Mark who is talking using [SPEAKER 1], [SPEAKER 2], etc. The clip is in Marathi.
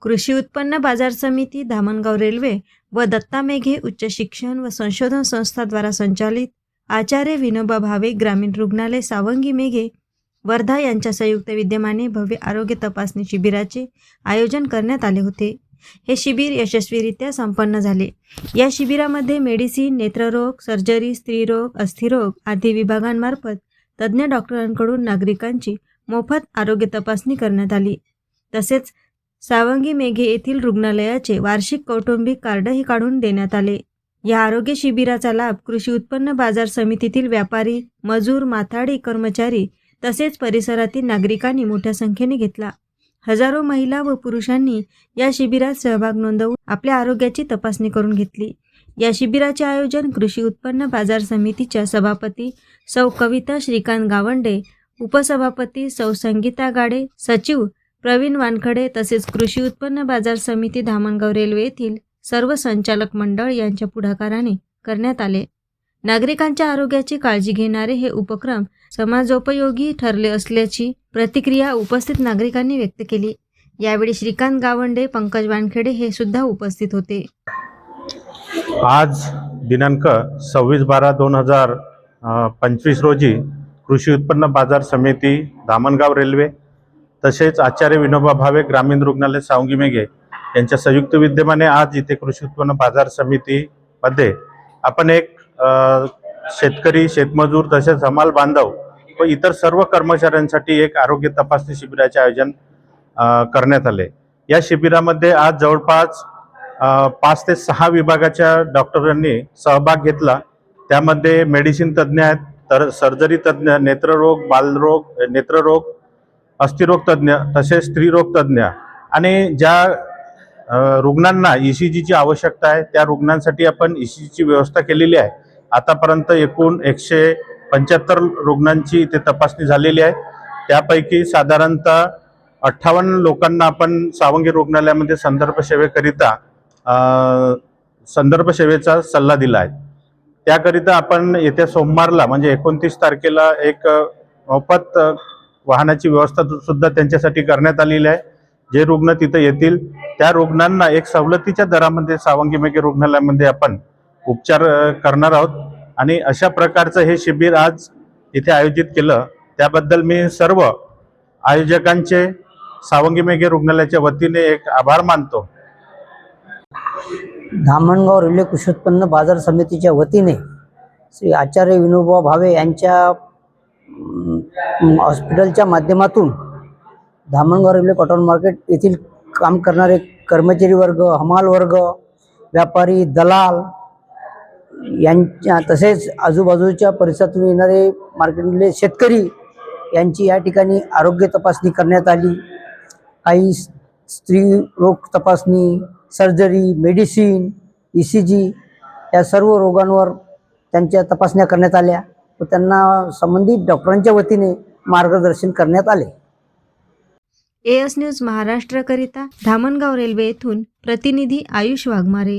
[SPEAKER 1] कृषी उत्पन्न बाजार समिती, धामणगाव रेल्वे व दत्ता मेघे उच्च शिक्षण व संशोधन संस्था द्वारा संचालित आचार्य विनोबा भावे ग्रामीण रुग्णालय सावंगी मेघे वर्धा यांच्या संयुक्त विद्यमाने भव्य आरोग्य तपासणी शिबिराचे आयोजन करण्यात आले होते। हे शिबिर यशस्वीरित्या संपन्न झाले। या शिबिरामध्ये मेडिसिन, नेत्ररोग, सर्जरी, स्त्रीरोग, अस्थिरोग आदी विभागांमार्फत तज्ज्ञ डॉक्टरांकडून नागरिकांची मोफत आरोग्य तपासणी करण्यात आली। तसेच सावंगी मेघे येथील रुग्णालयाचे वार्षिक कौटुंबिक कार्डही काढून देण्यात आले। या आरोग्य शिबिराचा लाभ कृषी उत्पन्न बाजार समितीतील व्यापारी, मजूर, माथाडी कर्मचारी तसेच परिसरातील नागरिकांनी मोठ्या संख्येने घेतला। हजारो महिला व पुरुषांनी या शिबिरात सहभाग नोंदवून आपल्या आरोग्याची तपासणी करून घेतली। या शिबिराचे आयोजन कृषी उत्पन्न बाजार समितीच्या सभापती सौ कविता श्रीकांत गावंडे, उपसभापती सौ संगीता गाडे, सचिव प्रवीण वानखडे तसेच कृषी उत्पन्न बाजार समिती धामणगाव रेल्वे येथील सर्व संचालक मंडळ यांच्या पुढाकाराने करण्यात आले। नागरिकांच्या आरोग्याची काळजी घेणारे हे उपक्रम समाजोपयोगी ठरले असल्याची प्रतिक्रिया उपस्थित नागरिकांनी व्यक्त केली। यावेळी श्रीकांत गावंडे, पंकज वानखेडे हे सुद्धा उपस्थित होते।
[SPEAKER 2] आज दिनांक 26/12/2025 रोजी कृषी उत्पन्न बाजार समिती धामणगाव रेल्वे तसेच आचार्य विनोबा भावे ग्रामीण रुग्णालय सावंगी मेघे यांच्या संयुक्त विद्यमाने आज इथे कृषी उत्पन्न बाजार समितीमध्ये आपण एक शेतकरी, शेतमजूर तसेच हमाल बांधव व इतर सर्व कर्मचाऱ्यांसाठी एक आरोग्य तपासणी शिबिराचे आयोजन करण्यात आले। या शिबिरामध्ये आज जवळपास 5 ते 6 विभागाच्या डॉक्टरांनी सहभाग घेतला। त्यामध्ये मेडिसिन तज्ज्ञ आहेत, तर सर्जरी तज्ज्ञ, नेत्ररोग, बालरोग, नेत्ररोग, अस्थिरोग तज्ज्ञ तसेच स्त्रीरोग तज्ज्ञ आणि ज्या रुग्णांना ECGची आवश्यकता आहे त्या रुग्णांसाठी आपण ECGची व्यवस्था केलेली आहे। आतापर्यंत एकूण 175 रुग्णांची इथे तपासणी झालेली आहे। त्यापैकी साधारणतः 58 लोकांना आपण सावंगी रुग्णालयामध्ये संदर्भ सेवेचा सल्ला दिला आहे। त्याकरिता आपण येत्या सोमवारला म्हणजे 29 तारखेला एक मोफत वाहनाची व्यवस्था सुद्धा त्यांच्यासाठी करण्यात आलेली आहे। जे रुग्ण तिथे येतील त्या रुग्णांना एक सवलतीच्या दरामध्ये सावंगी मेघे रुग्णालयामध्ये आपण उपचार करणार आहोत आणि अशा प्रकारचं हे शिबिर आज इथे आयोजित केलं त्याबद्दल मी सर्व आयोजकांचे सावंगी मेघे रुग्णालयाच्या वतीने एक आभार मानतो।
[SPEAKER 3] धामणगाव रेल्वे कृषी उत्पन्न बाजार समितीच्या वतीने श्री आचार्य विनोबा भावे यांच्या हॉस्पिटलच्या माध्यमातून धामणगाव रेल्वे कॉटन मार्केट येथील काम करणारे कर्मचारी वर्ग, हमाल वर्ग, व्यापारी, दलाल यांच्या तसेच आजूबाजूच्या परिसरातून येणारे मार्केटमधले शेतकरी यांची या ठिकाणी आरोग्य तपासणी करण्यात आली। काही स्त्री रोग तपासणी, सर्जरी, मेडिसिन, ECG या सर्व रोगांवर त्यांच्या तपासण्या करण्यात आल्या व त्यांना संबंधित डॉक्टरांच्या वतीने मार्गदर्शन करण्यात आले।
[SPEAKER 1] AS न्यूज महाराष्ट्र करिता धामणगाव रेल्वे येथून प्रतिनिधी आयुष वाघमारे।